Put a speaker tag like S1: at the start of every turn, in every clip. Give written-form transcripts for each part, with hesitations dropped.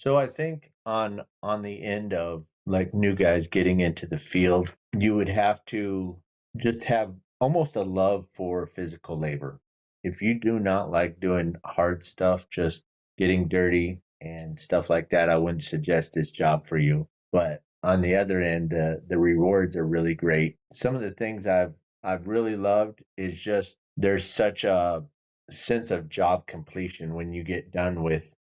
S1: So I think on the end of like new guys getting into the field, you would have to just have almost a love for physical labor. If you do not like doing hard stuff, just getting dirty and stuff like that, I wouldn't suggest this job for you. But on the other end, the rewards are really great. Some of the things I've really loved is just there's such a sense of job completion when you get done with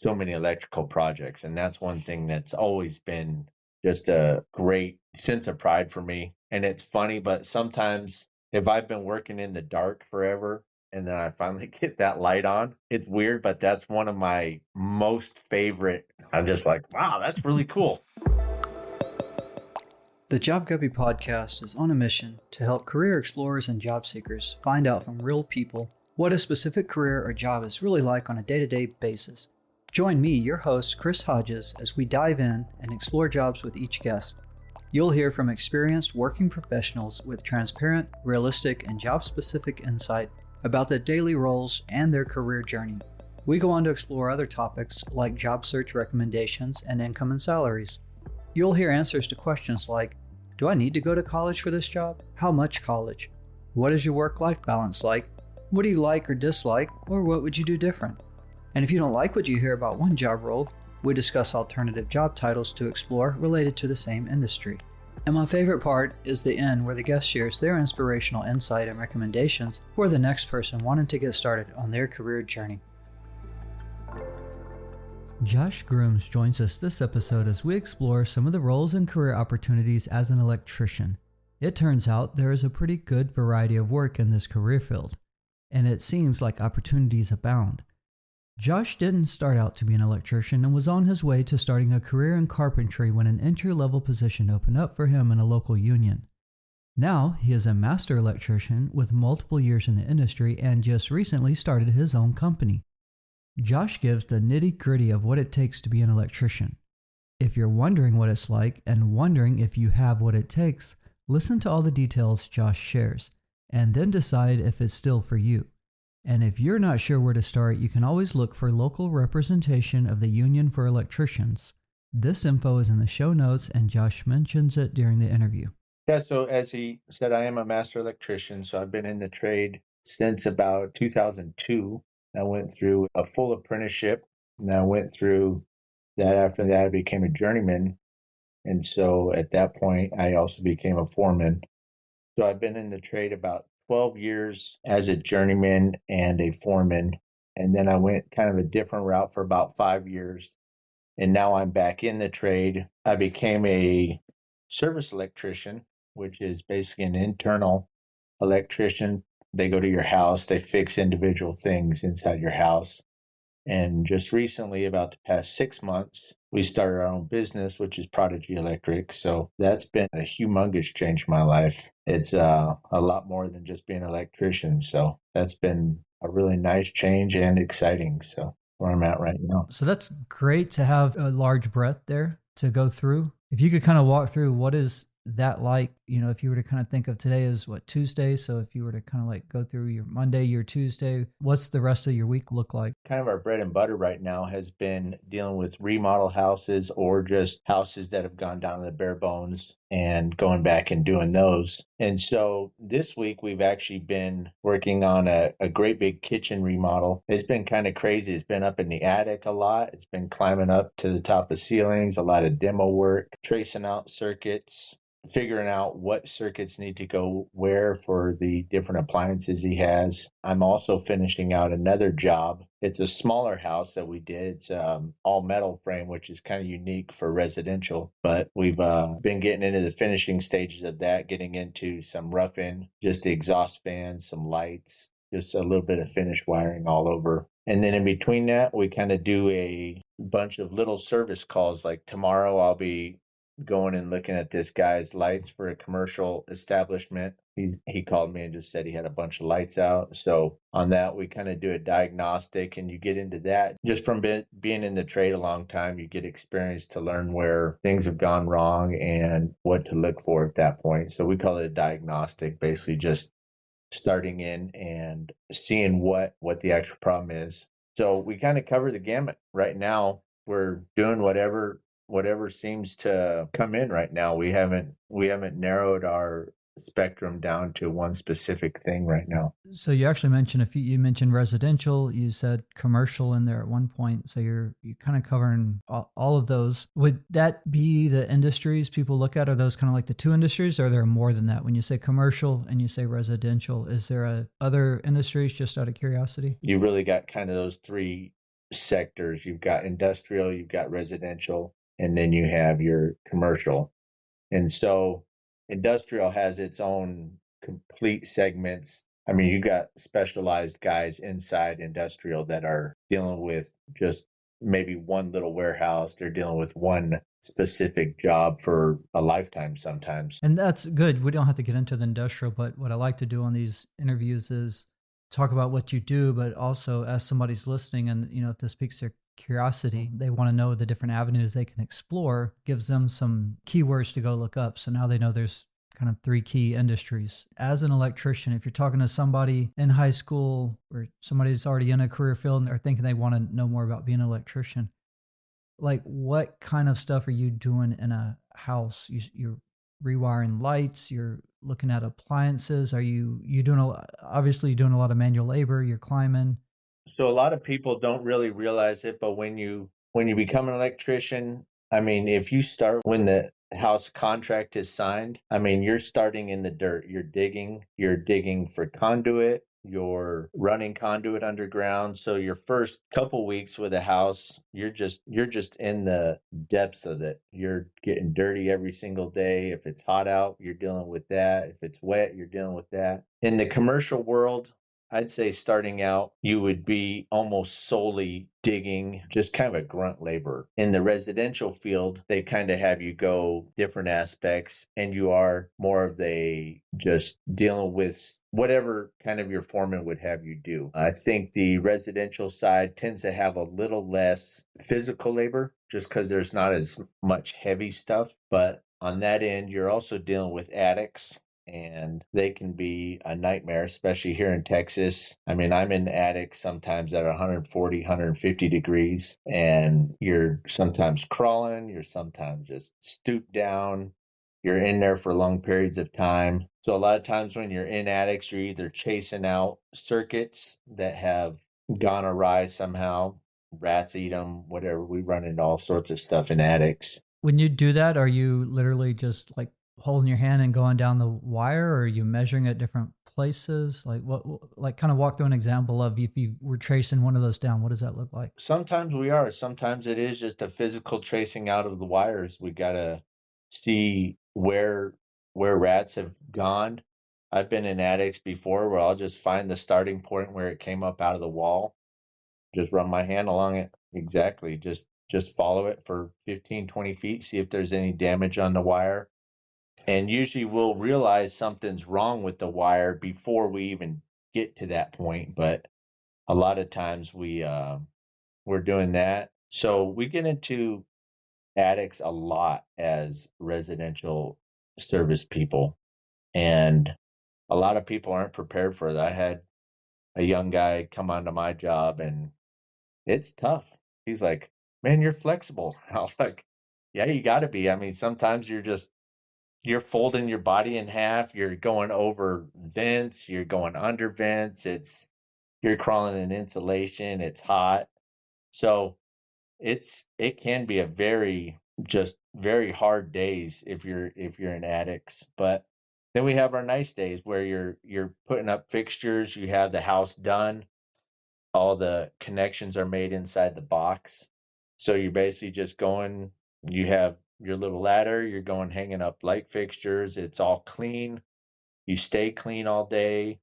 S1: so many electrical projects. And that's one thing that's always been just a great sense of pride for me. And it's funny, but sometimes if I've been working in the dark forever and then I finally get that light on, it's weird, but that's one of my most favorite. I'm just like, wow, that's really cool.
S2: The Job Guppy podcast is on a mission to help career explorers and job seekers find out from real people what a specific career or job is really like on a day-to-day basis. Join me, your host, Chris Hodges, as we dive in and explore jobs with each guest. You'll hear from experienced working professionals with transparent, realistic, and job-specific insight about the daily roles and their career journey. We go on to explore other topics like job search recommendations and income and salaries. You'll hear answers to questions like, do I need to go to college for this job? How much college? What is your work-life balance like? What do you like or dislike, or what would you do different? And if you don't like what you hear about one job role, we discuss alternative job titles to explore related to the same industry. And my favorite part is the end where the guest shares their inspirational insight and recommendations for the next person wanting to get started on their career journey. Josh Grooms joins us this episode as we explore some of the roles and career opportunities as an electrician. It turns out there is a pretty good variety of work in this career field, and it seems like opportunities abound. Josh didn't start out to be an electrician and was on his way to starting a career in carpentry when an entry-level position opened up for him in a local union. Now, he is a master electrician with multiple years in the industry and just recently started his own company. Josh gives the nitty-gritty of what it takes to be an electrician. If you're wondering what it's like and wondering if you have what it takes, listen to all the details Josh shares, and then decide if it's still for you. And if you're not sure where to start, you can always look for local representation of the Union for Electricians. This info is in the show notes, and Josh mentions it during the interview.
S1: Yeah, so as he said, I am a master electrician, so I've been in the trade since about 2002. I went through a full apprenticeship, and I went through that. After that, I became a journeyman, and so at that point, I also became a foreman. So I've been in the trade about 12 years as a journeyman and a foreman. And then I went kind of a different route for about 5 years. And now I'm back in the trade. I became a service electrician, which is basically an internal electrician. They go to your house, they fix individual things inside your house. And just recently, about the past 6 months, we started our own business, which is Prodigy Electric. So that's been a humongous change in my life. It's a lot more than just being an electrician. So that's been a really nice change and exciting. So where I'm at right now.
S2: So that's great to have a large breadth there to go through. If you could kind of walk through what is that like, if you were to kind of think of today as Tuesday. So if you were to kind of like go through your Monday, your Tuesday, what's the rest of your week look like?
S1: Kind of our bread and butter right now has been dealing with remodel houses or just houses that have gone down to the bare bones and going back and doing those. And so this week we've actually been working on a great big kitchen remodel. It's been kind of crazy. It's been up in the attic a lot. It's been climbing up to the top of ceilings, a lot of demo work, tracing out circuits, figuring out what circuits need to go where for the different appliances he has. I'm also finishing out another job. It's a smaller house that we did. It's all metal frame, which is kind of unique for residential. But we've been getting into the finishing stages of that, getting into some roughing, just the exhaust fans, some lights, just a little bit of finished wiring all over. And then in between that, we kind of do a bunch of little service calls. Like tomorrow, I'll be going and looking at this guy's lights for a commercial establishment. He called me and just said he had a bunch of lights out. So on that, we kind of do a diagnostic, and you get into that. Just from being in the trade a long time, you get experience to learn where things have gone wrong and what to look for at that point. So we call it a diagnostic, basically just starting in and seeing what the actual problem is. So we kind of cover the gamut right now. we're doing whatever seems to come in right now. We haven't narrowed our spectrum down to one specific thing right now.
S2: So you actually mentioned you mentioned residential, you said commercial in there at one point. So you're kind of covering all of those. Would that be the industries people look at? Are those kind of like the two industries, or are there more than that? When you say commercial and you say residential, is there other industries, just out of curiosity?
S1: You really got kind of those three sectors. You've got industrial, you've got residential, and then you have your commercial. And so industrial has its own complete segments. I mean, you got specialized guys inside industrial that are dealing with just maybe one little warehouse. They're dealing with one specific job for a lifetime sometimes.
S2: And that's good. We don't have to get into the industrial, but what I like to do on these interviews is talk about what you do, but also as somebody's listening and, if this piques their curiosity, they want to know the different avenues they can explore, gives them some keywords to go look up. So now they know there's kind of three key industries. As an electrician, if you're talking to somebody in high school or somebody that's already in a career field and they're thinking they want to know more about being an electrician, like what kind of stuff are you doing in a house? You're rewiring lights, you're looking at appliances. Are you doing obviously you're doing a lot of manual labor, you're climbing.
S1: So a lot of people don't really realize it, but when you become an electrician, I mean, if you start when the house contract is signed, I mean, you're starting in the dirt. You're digging for conduit, you're running conduit underground. So your first couple weeks with a house, you're just in the depths of it. You're getting dirty every single day. If it's hot out, you're dealing with that. If it's wet, you're dealing with that. In the commercial world, I'd say starting out, you would be almost solely digging, just kind of a grunt labor. In the residential field, they kind of have you go different aspects, and you are more of just dealing with whatever kind of your foreman would have you do. I think the residential side tends to have a little less physical labor just because there's not as much heavy stuff. But on that end, you're also dealing with attics, and they can be a nightmare, especially here in Texas. I mean, I'm in attics sometimes at 140, 150 degrees, and you're sometimes crawling, you're sometimes just stooped down, you're in there for long periods of time. So a lot of times when you're in attics, you're either chasing out circuits that have gone awry somehow, rats eat them, whatever. We run into all sorts of stuff in attics.
S2: When you do that, are you literally just like holding your hand and going down the wire, or are you measuring at different places? Like like kind of walk through an example of if you were tracing one of those down, what does that look like?
S1: Sometimes we are. Sometimes it is just a physical tracing out of the wires. We gotta see where rats have gone. I've been in attics before where I'll just find the starting point where it came up out of the wall, just run my hand along it. Exactly. Just follow it for 15, 20 feet, see if there's any damage on the wire. And usually we'll realize something's wrong with the wire before we even get to that point. But a lot of times we're doing that. So we get into attics a lot as residential service people. And a lot of people aren't prepared for that. I had a young guy come onto my job, and it's tough. He's like, "Man, you're flexible." I was like, "Yeah, you got to be. I mean, sometimes you're folding your body in half, you're going over vents, you're going under vents, you're crawling in insulation, it's hot." So it can be a very hard days if you're in attics. But then we have our nice days where you're putting up fixtures, you have the house done, all the connections are made inside the box. So you're basically just going, you have your little ladder, you're going hanging up light fixtures, it's all clean. You stay clean all day.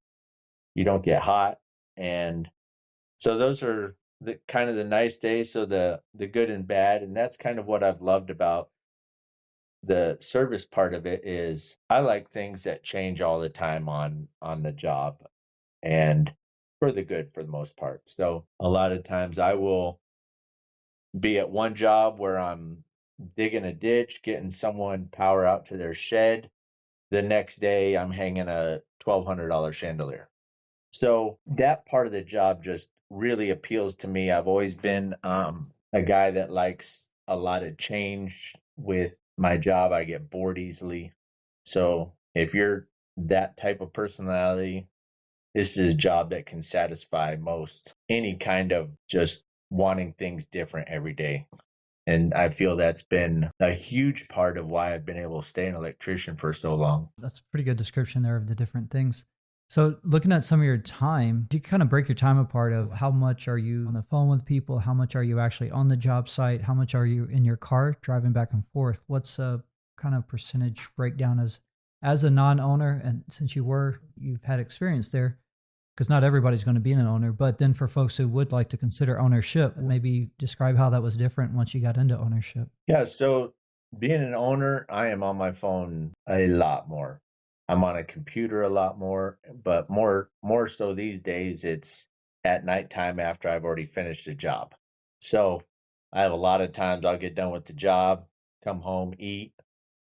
S1: You don't get hot. And so those are the kind of the nice days, so the good and bad. And that's kind of what I've loved about the service part of it is I like things that change all the time on the job, and for the good for the most part. So a lot of times I will be at one job where I'm digging a ditch, getting someone power out to their shed. The next day I'm hanging a $1,200 chandelier. So that part of the job just really appeals to me. I've always been a guy that likes a lot of change with my job. I get bored easily. So if you're that type of personality, this is a job that can satisfy most any kind of just wanting things different every day. And I feel that's been a huge part of why I've been able to stay an electrician for so long.
S2: That's a pretty good description there of the different things. So, looking at some of your time, do you kind of break your time apart of how much are you on the phone with people? How much are you actually on the job site? How much are you in your car driving back and forth? What's a kind of percentage breakdown as a non-owner? And since you've had experience there, because not everybody's going to be an owner, but then for folks who would like to consider ownership, maybe describe how that was different once you got into ownership.
S1: Yeah, so being an owner, I am on my phone a lot more. I'm on a computer a lot more, but more so these days it's at nighttime after I've already finished a job. So I have a lot of times I'll get done with the job, come home, eat,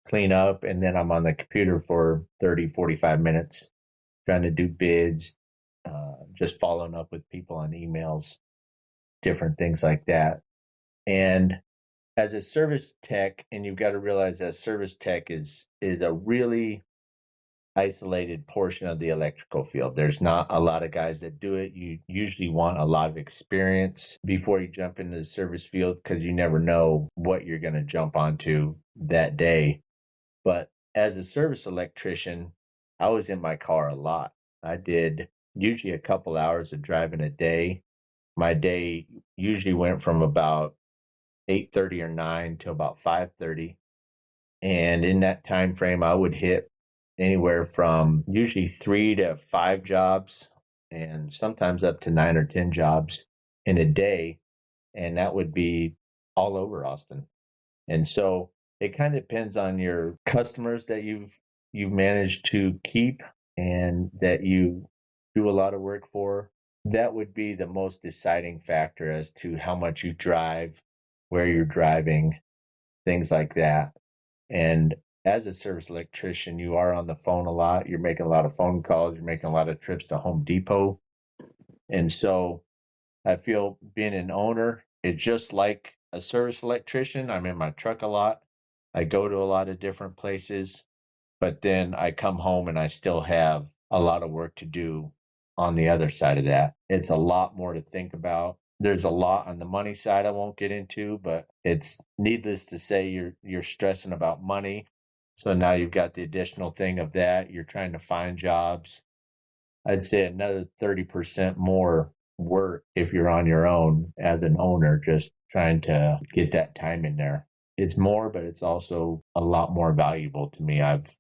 S1: clean up, and then I'm on the computer for 30, 45 minutes trying to do bids, just following up with people on emails, different things like that. And as a service tech, and you've got to realize that service tech is a really isolated portion of the electrical field. There's not a lot of guys that do it. You usually want a lot of experience before you jump into the service field because you never know what you're going to jump onto that day. But as a service electrician, I was in my car a lot. I did usually a couple hours of driving a day. My day usually went from about 8:30 or 9 to about 5:30. And in that time frame, I would hit anywhere from usually 3 to 5 jobs and sometimes up to 9 or 10 jobs in a day. And that would be all over Austin. And so it kind of depends on your customers that you've managed to keep and that you do a lot of work for. That would be the most deciding factor as to how much you drive, where you're driving, things like that. And as a service electrician, you are on the phone a lot. You're making a lot of phone calls. You're making a lot of trips to Home Depot. And so I feel being an owner, it's just like a service electrician. I'm in my truck a lot. I go to a lot of different places, but then I come home and I still have a lot of work to do on the other side of that. It's a lot more to think about. There's a lot on the money side I won't get into, but it's needless to say you're stressing about money. So now you've got the additional thing of that. You're trying to find jobs. I'd say another 30% more work if you're on your own as an owner, just trying to get that time in there. It's more, but it's also a lot more valuable to me. I've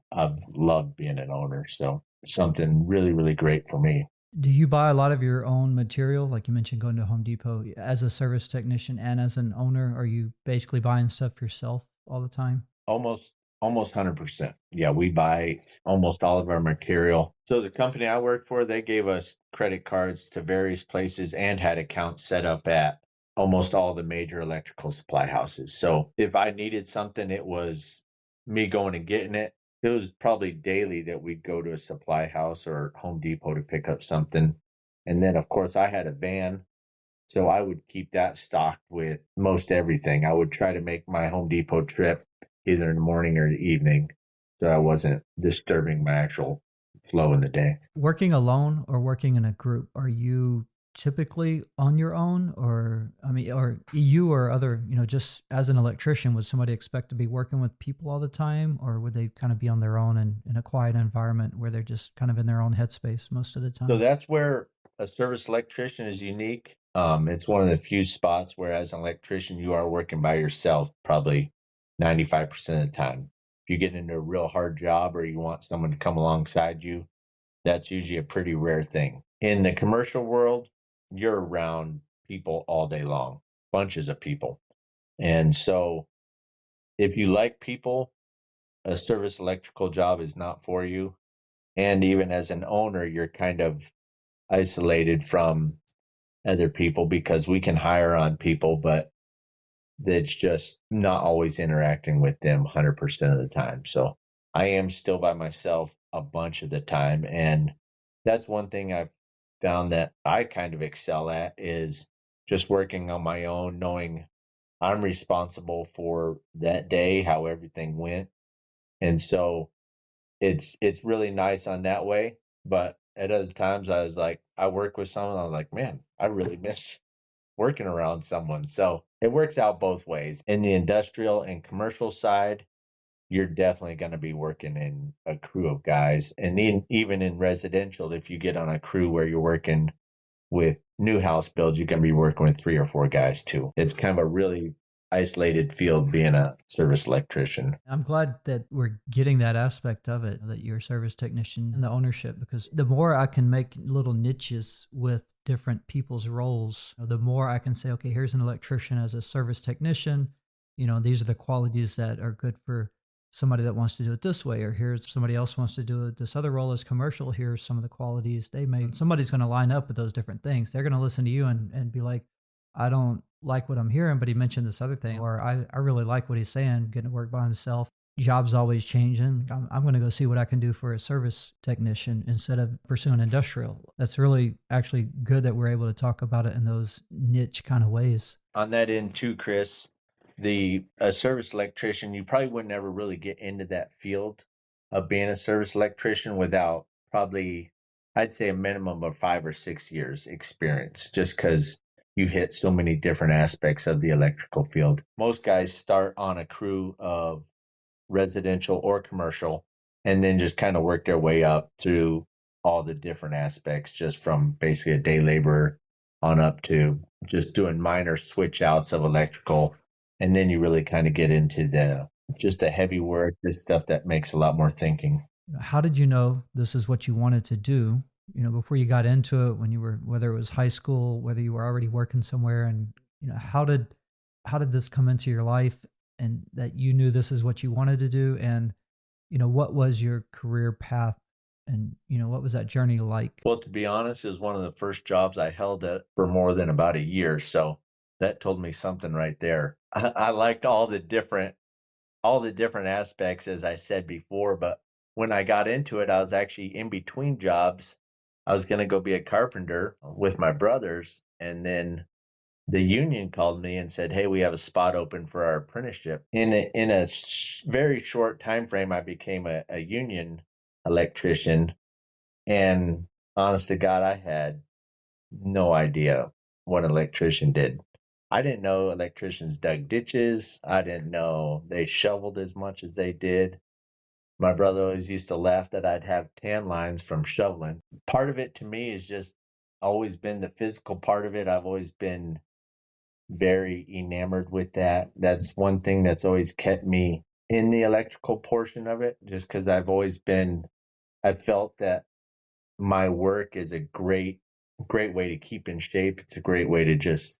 S1: loved being an owner, so something really, really great for me.
S2: Do you buy a lot of your own material? Like you mentioned, going to Home Depot as a service technician and as an owner, are you basically buying stuff yourself all the time?
S1: Almost 100%. Yeah, we buy almost all of our material. So the company I work for, they gave us credit cards to various places and had accounts set up at almost all the major electrical supply houses. So if I needed something, it was me going and getting it. It was probably daily that we'd go to a supply house or Home Depot to pick up something. And then, of course, I had a van. So I would keep that stocked with most everything. I would try to make my Home Depot trip either in the morning or the evening so I wasn't disturbing my actual flow in the day.
S2: Working alone or working in a group, are you typically on your own, or I mean, or you or other, just as an electrician, would somebody expect to be working with people all the time, or would they kind of be on their own and in a quiet environment where they're just kind of in their own headspace most of the
S1: So
S2: time?
S1: that's where a service electrician is unique. It's one of the few spots where as an electrician, you are working by yourself probably 95% of the time. If you get into a real hard job or you want someone to come alongside you, that's usually a pretty rare thing. In the commercial world, you're around people all day long, bunches of people. And so if you like people, a service electrical job is not for you. And even as an owner, you're kind of isolated from other people because we can hire on people, but it's just not always interacting with them 100% of the time. So I am still by myself a bunch of the time. And that's one thing I've found that I kind of excel at is just working on my own, knowing I'm responsible for that day, how everything went. And so it's really nice on that way. But at other times I was like, I work with someone, I was like, man, I really miss working around someone. So it works out both ways. In the industrial and commercial side, you're definitely going to be working in a crew of guys. And even in residential, if you get on a crew where you're working with new house builds, you're going to be working with 3 or 4 guys too. It's kind of a really isolated field being a service electrician.
S2: I'm glad that we're getting that aspect of it, that you're a service technician and the ownership, because the more I can make little niches with different people's roles, the more I can say, okay, here's an electrician as a service technician. These are the qualities that are good for somebody that wants to do it this way, or here's somebody else wants to do it this other role as commercial. Here's some of the qualities they may. Somebody's going to line up with those different things. They're going to listen to you and be like, I don't like what I'm hearing, but he mentioned this other thing, or I really like what he's saying, getting to work by himself. Job's always changing. I'm going to go see what I can do for a service technician instead of pursuing industrial. That's really actually good that we're able to talk about it in those niche kind of ways.
S1: On that end too, Chris, the service electrician, you probably wouldn't ever really get into that field of being a service electrician without probably, I'd say, a minimum of 5 or 6 years experience, just because you hit so many different aspects of the electrical field. Most guys start on a crew of residential or commercial and then just kind of work their way up through all the different aspects, just from basically a day laborer on up to just doing minor switch outs of electrical. And then you really kind of get into the heavy work, this stuff that makes a lot more thinking.
S2: How did you know this is what you wanted to do? Before you got into it, when you were, whether it was high school, whether you were already working somewhere, and how did this come into your life, and that you knew this is what you wanted to do, and what was your career path, and what was that journey like?
S1: Well, to be honest, it was one of the first jobs I held at for more than about a year. So that told me something right there. I liked all the different aspects, as I said before, but when I got into it, I was actually in between jobs. I was going to go be a carpenter with my brothers, and then the union called me and said, "Hey, we have a spot open for our apprenticeship." In a very short time frame, I became a union electrician, and honest to God, I had no idea what an electrician did. I didn't know electricians dug ditches. I didn't know they shoveled as much as they did. My brother always used to laugh that I'd have tan lines from shoveling. Part of it to me is just always been the physical part of it. I've always been very enamored with that. That's one thing that's always kept me in the electrical portion of it, just because I've felt that my work is a great way to keep in shape. It's a great way to just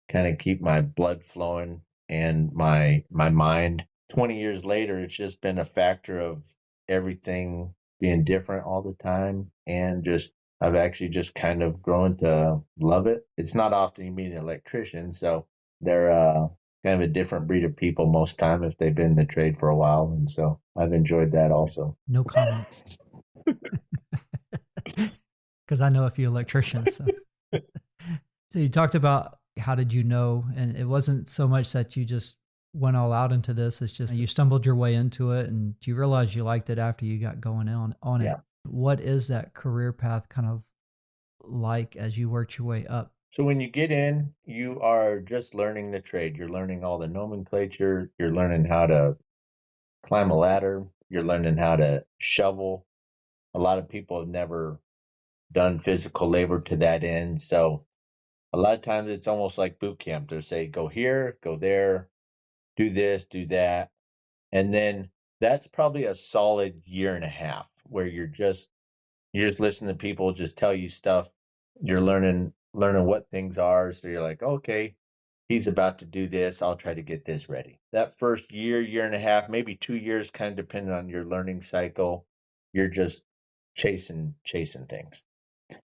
S1: kind of keep my blood flowing and my mind. 20 years later, it's just been a factor of everything being different all the time, and just I've actually just kind of grown to love it. It's not often you meet an electrician, so they're kind of a different breed of people most time if they've been in the trade for a while, and so I've enjoyed that also.
S2: No comment, because I know a few electricians. So you talked about how did you know, and it wasn't so much that you just went all out into this. It's just you stumbled your way into it, and you realized you liked it after you got going on it.
S1: Yeah.
S2: What is that career path kind of like as you worked your way up?
S1: So when you get in, you are just learning the trade. You're learning all the nomenclature. You're learning how to climb a ladder. You're learning how to shovel. A lot of people have never done physical labor to that end. So a lot of times it's almost like boot camp. They say, go here, go there, do this, do that. And then that's probably a solid year and a half where you're just listening to people just tell you stuff. You're learning what things are. So you're like, okay, he's about to do this. I'll try to get this ready. That first year and a half, maybe 2 years, kind of depending on your learning cycle, you're just chasing things.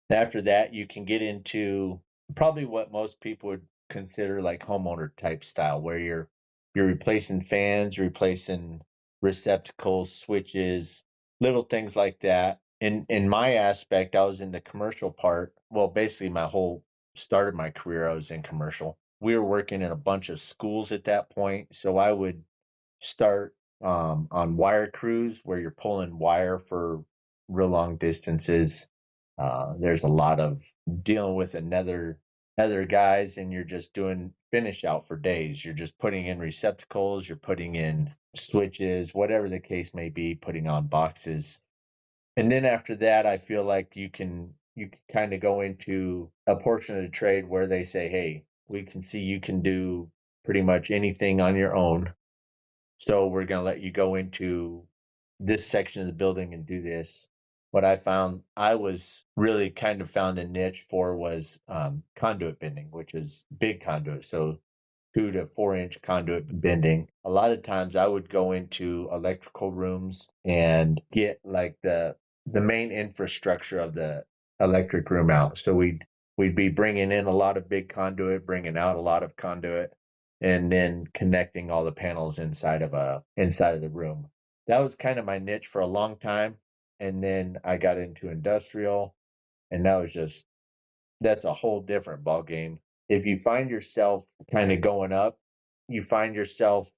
S1: After that, you can get into probably what most people would consider like homeowner type style, where you're replacing fans, replacing receptacles, switches, little things like that. In my aspect, I was in the commercial part. Well, basically my whole start of my career, I was in commercial. we were working in a bunch of schools at that point. So I would start on wire crews where you're pulling wire for real long distances. There's a lot of dealing with other guys, and you're just doing finish out for days. You're just putting in receptacles, you're putting in switches, whatever the case may be, putting on boxes. And then after that, I feel like you can kind of go into a portion of the trade where they say, hey, we can see you can do pretty much anything on your own. So we're going to let you go into this section of the building and do this. What I found I was really kind of found a niche for was conduit bending, which is big conduit. So 2 to 4 inch conduit bending. A lot of times I would go into electrical rooms and get like the main infrastructure of the electric room out. So we'd be bringing in a lot of big conduit, bringing out a lot of conduit, and then connecting all the panels inside of the room. That was kind of my niche for a long time. And then I got into industrial, and that's a whole different ball game. If you find yourself kind of going up, you find yourself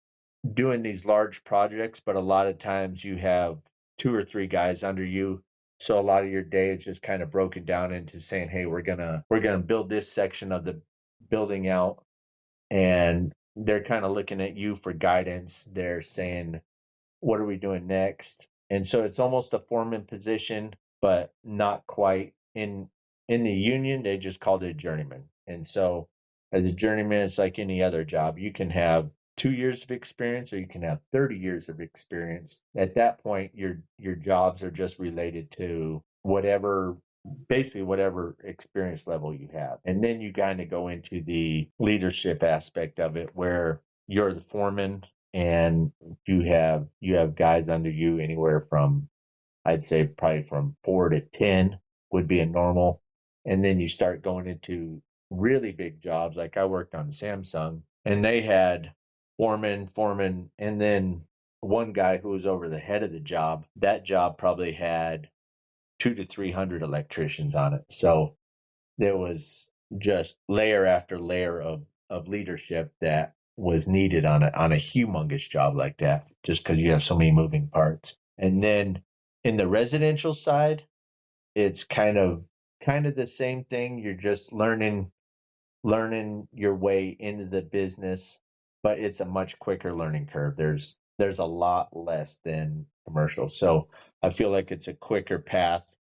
S1: doing these large projects, but a lot of times you have 2 or 3 guys under you. So a lot of your day is just kind of broken down into saying, hey, we're gonna build this section of the building out, and they're kind of looking at you for guidance. They're saying, what are we doing next? And so it's almost a foreman position, but not quite. In the union, they just called it a journeyman. And so as a journeyman, it's like any other job. You can have 2 years of experience, or you can have 30 years of experience. At that point, your jobs are just related to basically whatever experience level you have. And then you kind of go into the leadership aspect of it, where you're the foreman and you have guys under you anywhere from, I'd say probably from 4 to 10 would be a normal. And then you start going into really big jobs. Like I worked on Samsung, and they had foreman, and then one guy who was over the head of the job. That job probably had 200 to 300 electricians on it. So there was just layer after layer of leadership that was needed on a humongous job like that, just because you have so many moving parts. And then in the residential side, it's kind of the same thing. You're just learning your way into the business, but it's a much quicker learning curve. There's a lot less than commercial. So I feel like it's a quicker path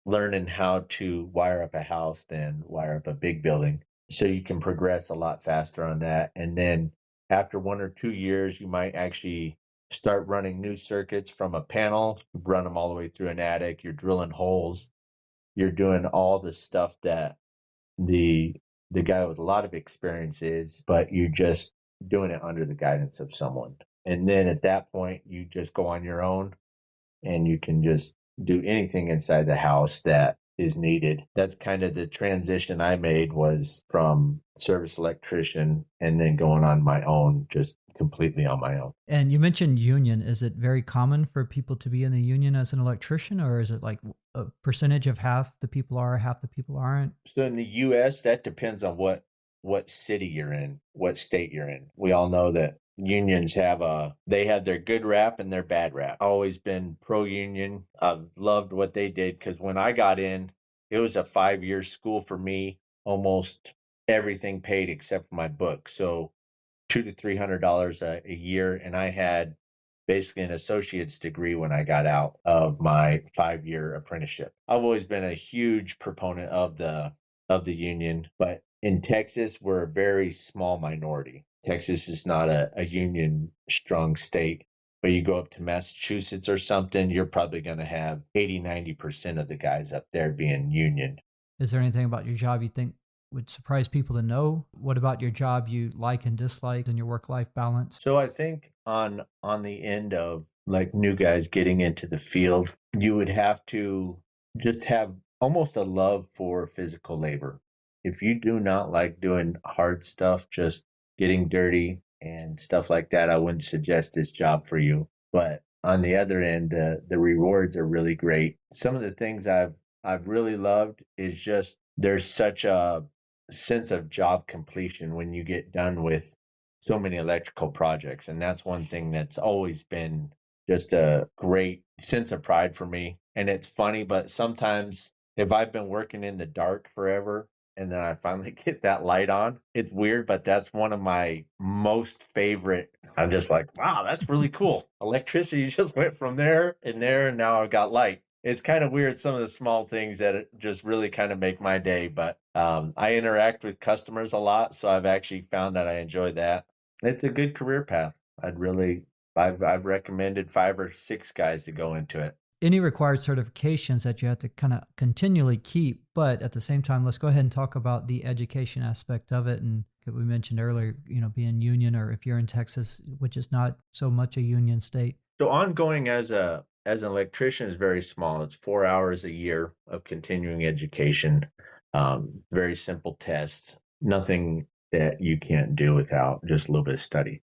S1: learning how to wire up a house than wire up a big building. So you can progress a lot faster on that. And then after 1 or 2 years, you might actually start running new circuits from a panel, run them all the way through an attic. You're drilling holes. You're doing all the stuff that the guy with a lot of experience is, but you're just doing it under the guidance of someone. And then at that point, you just go on your own, and you can just do anything inside the house that is needed. That's kind of the transition I made, was from service electrician and then going on my own, just completely on my own.
S2: And you mentioned union. Is it very common for people to be in the union as an electrician, or is it like a percentage of half the people are, half the people aren't?
S1: So in the US, that depends on what city you're in, what state you're in. We all know that unions have their good rap and their bad rap. I've always been pro union. I've loved what they did, because when I got in, it was a 5-year school for me, almost everything paid except for my book. So $200 to $300 a year, and I had basically an associate's degree when I got out of my 5-year apprenticeship. I've always been a huge proponent of the union, but in Texas, we're a very small minority. Texas is not a union strong state. But you go up to Massachusetts or something, you're probably going to have 80-90% of the guys up there being union.
S2: Is there anything about your job you think would surprise people to know? What about your job you like and dislike, and your work-life balance?
S1: So I think on the end of like new guys getting into the field, you would have to just have almost a love for physical labor. If you do not like doing hard stuff, just getting dirty and stuff like that, I wouldn't suggest this job for you. But on the other end, the rewards are really great. Some of the things I've really loved is just there's such a sense of job completion when you get done with so many electrical projects. And that's one thing that's always been just a great sense of pride for me. And it's funny, but sometimes if I've been working in the dark forever and then I finally get that light on, it's weird, but that's one of my most favorite. I'm just like, wow, that's really cool. Electricity just went from there, and now I've got light. It's kind of weird, some of the small things that just really kind of make my day. But I interact with customers a lot, so I've actually found that I enjoy that. It's a good career path. I've recommended 5 or 6 guys to go into it.
S2: Any required certifications that you have to kind of continually keep, but at the same time, let's go ahead and talk about the education aspect of it. And we mentioned earlier, being union, or if you're in Texas, which is not so much a union state.
S1: So ongoing as an electrician is very small. It's 4 hours a year of continuing education. Very simple tests. Nothing that you can't do without just a little bit of study.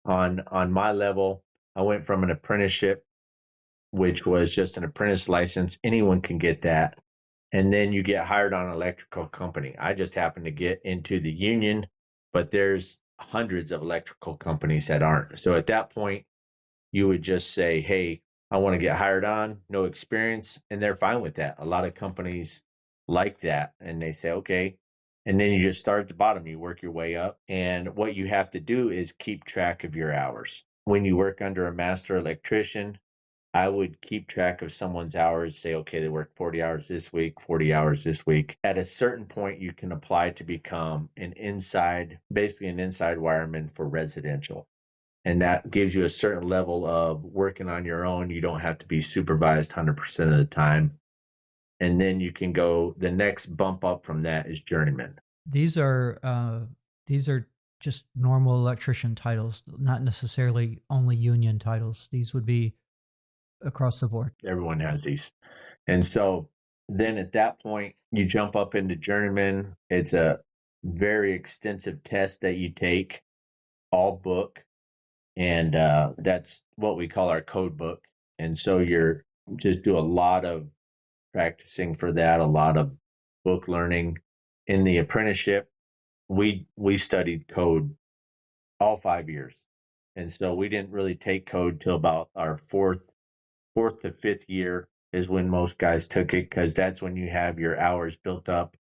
S1: On my level, I went from an apprenticeship, which was just an apprentice license. Anyone can get that. And then you get hired on an electrical company. I just happened to get into the union, but there's hundreds of electrical companies that aren't. So at that point, you would just say, hey, I want to get hired on, no experience. And they're fine with that. A lot of companies like that. And they say, okay. And then you just start at the bottom, you work your way up. And what you have to do is keep track of your hours. When you work under a master electrician, I would keep track of someone's hours, say, okay, they work 40 hours this week, 40 hours this week. At a certain point, you can apply to become basically an inside wireman for residential. And that gives you a certain level of working on your own. You don't have to be supervised 100% of the time. And then you can go, the next bump up from that is journeyman.
S2: These are just normal electrician titles, not necessarily only union titles. These would be across the board.
S1: Everyone has these. And so then at that point, you jump up into journeyman. It's a very extensive test that you take, all book. And that's what we call our code book. And so you're just do a lot of practicing for that, a lot of book learning. In the apprenticeship, we studied code all 5 years. And so we didn't really take code till about our fourth to fifth year is when most guys took it, because that's when you have your hours built up.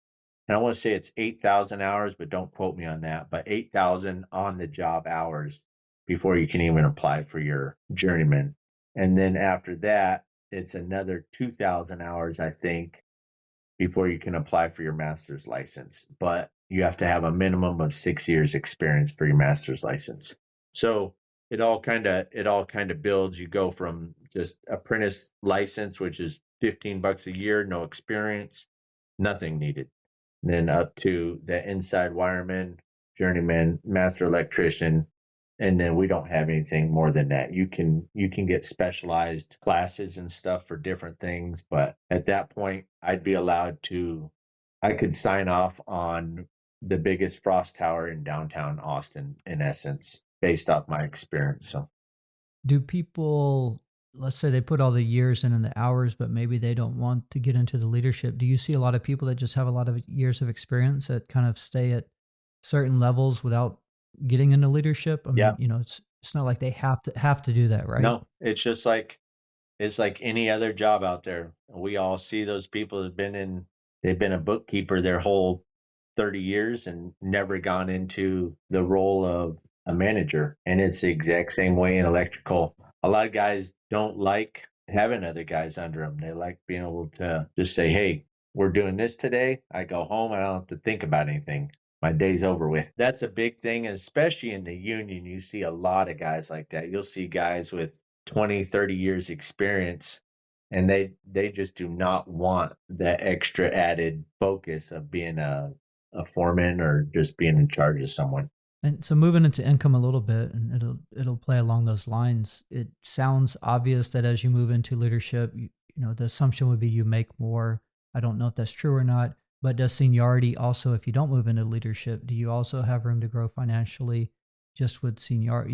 S1: And I want to say it's 8,000 hours, but don't quote me on that, but 8,000 on the job hours before you can even apply for your journeyman. And then after that, it's another 2,000 hours, I think, before you can apply for your master's license. But you have to have a minimum of 6 years experience for your master's license. So it all kind of builds. You go from just apprentice license, which is $15 a year, no experience, nothing needed. And then up to the inside wireman, journeyman, master electrician. And then we don't have anything more than that. You can get specialized classes and stuff for different things. But at that point, I could sign off on the biggest frost tower in downtown Austin, in essence, based off my experience. So,
S2: do people, let's say they put all the years in and the hours, but maybe they don't want to get into the leadership? Do you see a lot of people that just have a lot of years of experience that kind of stay at certain levels without getting into leadership? I mean, it's not like they have to do that, right?
S1: No, it's just like any other job out there. We all see those people they've been a bookkeeper their whole 30 years and never gone into the role of a manager. And it's the exact same way in electrical. A lot of guys don't like having other guys under them. They like being able to just say, hey, we're doing this today. I go home. I don't have to think about anything. My day's over with. That's a big thing. And especially in the union, you see a lot of guys like that. You'll see guys with 20, 30 years experience, and they just do not want that extra added focus of being a foreman or just being in charge of someone.
S2: And so moving into income a little bit, and it'll play along those lines. It sounds obvious that as you move into leadership, the assumption would be you make more. I don't know if that's true or not, but does seniority also, if you don't move into leadership, do you also have room to grow financially just with senior,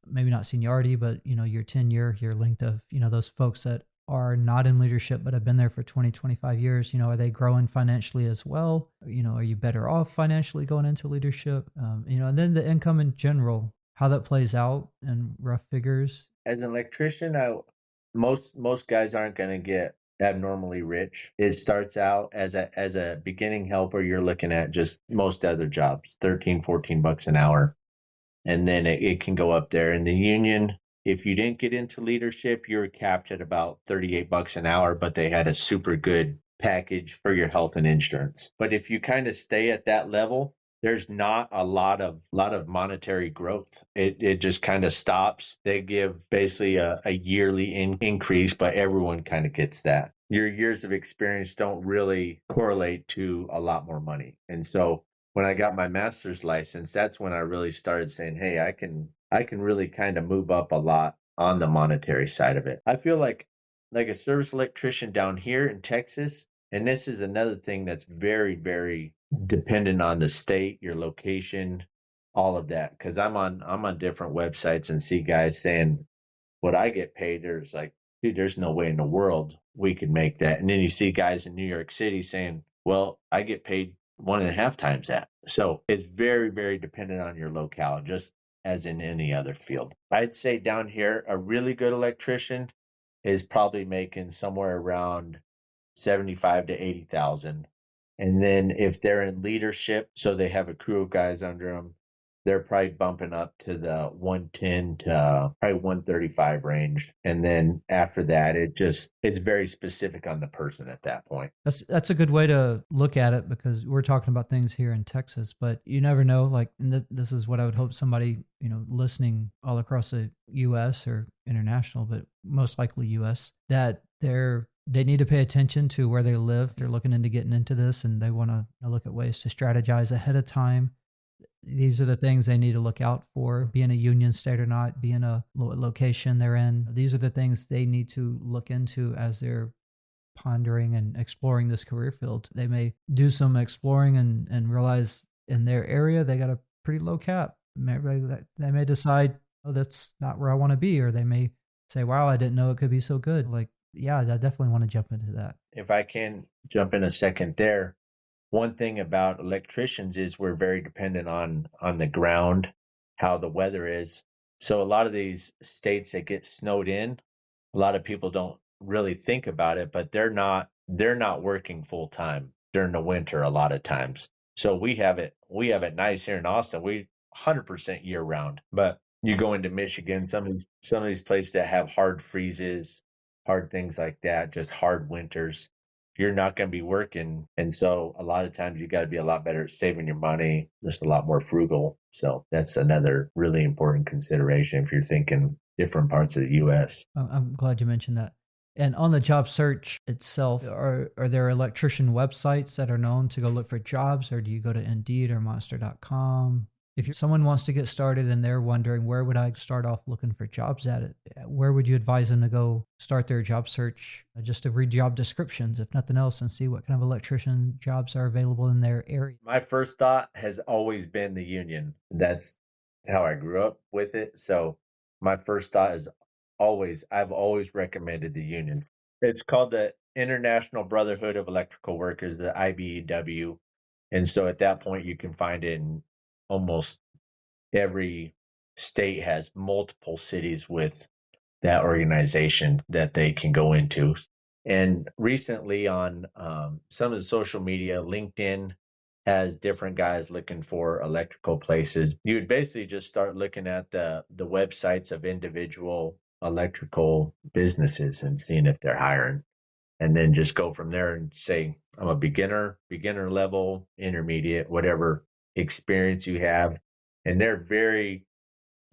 S2: maybe not seniority, but your tenure, your length of, those folks that are not in leadership but have been there for 20, 25 years, are they growing financially as well? Are you better off financially going into leadership? And then the income in general, how that plays out in rough figures.
S1: As an electrician, most guys aren't going to get abnormally rich. It starts out as a beginning helper. You're looking at just most other jobs, 13, 14 bucks an hour. And then it can go up there. In the union, if you didn't get into leadership, you're capped at about 38 bucks an hour, but they had a super good package for your health and insurance. But if you kind of stay at that level, there's not a lot of monetary growth. It just kind of stops. They give basically a yearly increase, but everyone kind of gets that. Your years of experience don't really correlate to a lot more money. And so when I got my master's license, that's when I really started saying, hey, I can really kind of move up a lot on the monetary side of it. I feel like a service electrician down here in Texas, and this is another thing that's very, very dependent on the state, your location, all of that. Because I'm on different websites and see guys saying what I get paid. There's like, dude, there's no way in the world we could make that. And then you see guys in New York City saying, well, I get paid 1.5 times that. So it's very, very dependent on your locale, just as in any other field. I'd say down here, a really good electrician is probably making somewhere around 75 to 80,000. And then if they're in leadership, so they have a crew of guys under them, they're probably bumping up to the 110 to probably 135 range. And then after that, it's very specific on the person at that point.
S2: That's a good way to look at it, because we're talking about things here in Texas, but you never know. Like, and this is what I would hope somebody, listening all across the U.S. or international, but most likely U.S., that they need to pay attention to where they live. They're looking into getting into this, and they want to look at ways to strategize ahead of time. These are the things they need to look out for, being a union state or not, being a location they're in. These are the things they need to look into as they're pondering and exploring this career field. They may do some exploring and realize in their area they got a pretty low cap. They may decide, oh, that's not where I want to be. Or they may say, wow, I didn't know it could be so good. Like, yeah, I definitely want to jump into that.
S1: If I can jump in a second there, one thing about electricians is we're very dependent on the ground, how the weather is. So a lot of these states that get snowed in, a lot of people don't really think about it, but they're not working full time during the winter a lot of times. So we have it nice here in Austin. We 100% year round. But you go into Michigan, some of these places that have hard freezes, hard things like that, just hard winters, you're not going to be working. And so a lot of times you got to be a lot better at saving your money, just a lot more frugal. So that's another really important consideration if you're thinking different parts of the U.S.
S2: I'm glad you mentioned that. And on the job search itself, are there electrician websites that are known to go look for jobs, or do you go to Indeed or Monster.com? If someone wants to get started and they're wondering, where would I start off looking for jobs at, where would you advise them to go start their job search? Just to read job descriptions, if nothing else, and see what kind of electrician jobs are available in their area.
S1: My first thought has always been the union. That's how I grew up with it. So my first thought is I've always recommended the union. It's called the International Brotherhood of Electrical Workers, the IBEW. And so at that point, you can find it in almost every state has multiple cities with that organization that they can go into. And recently on some of the social media, LinkedIn has different guys looking for electrical places. You would basically just start looking at the websites of individual electrical businesses and seeing if they're hiring. And then just go from there and say, I'm a beginner level, intermediate, whatever experience you have. And they're very,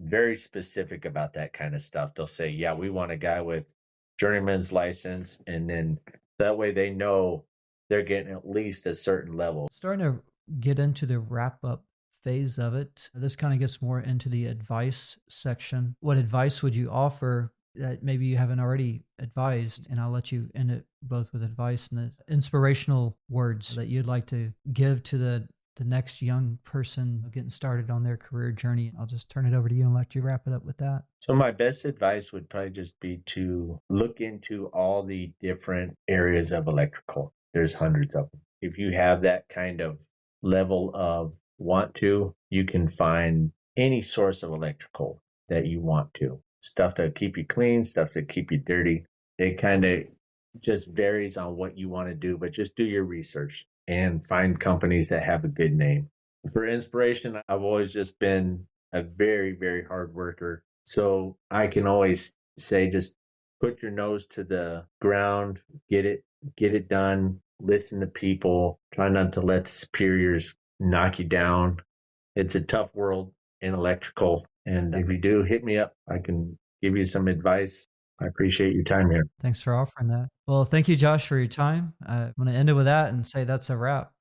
S1: very specific about that kind of stuff. They'll say, yeah, we want a guy with journeyman's license. And then that way they know they're getting at least a certain level.
S2: Starting to get into the wrap up phase of it. This kind of gets more into the advice section. What advice would you offer that maybe you haven't already advised? And I'll let you end it both with advice and the inspirational words that you'd like to give to the the next young person getting started on their career journey? I'll just turn it over to you and let you wrap it up with that.
S1: So my best advice would probably just be to look into all the different areas of electrical. There's hundreds of them. If you have that kind of level of want to, you can find any source of electrical that you want to. Stuff to keep you clean, stuff to keep you dirty. It kind of just varies on what you want to do, but just do your research and find companies that have a good name. For inspiration, I've always just been a very, very hard worker. So I can always say, just put your nose to the ground, get it done, listen to people, try not to let superiors knock you down. It's a tough world in electrical. And if you do, hit me up. I can give you some advice. I appreciate your time here.
S2: Thanks for offering that. Well, thank you, Josh, for your time. I'm going to end it with that and say that's a wrap.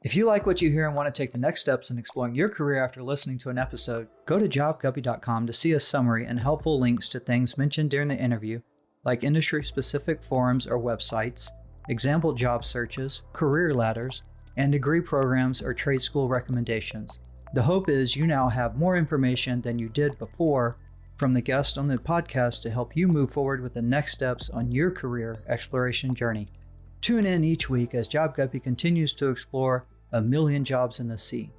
S2: If you like what you hear and want to take the next steps in exploring your career after listening to an episode, go to jobguppy.com to see a summary and helpful links to things mentioned during the interview, like industry-specific forums or websites, example job searches, career ladders, and degree programs or trade school recommendations. The hope is you now have more information than you did before from the guest on the podcast to help you move forward with the next steps on your career exploration journey. Tune in each week as Job Guppy continues to explore a million jobs in the sea.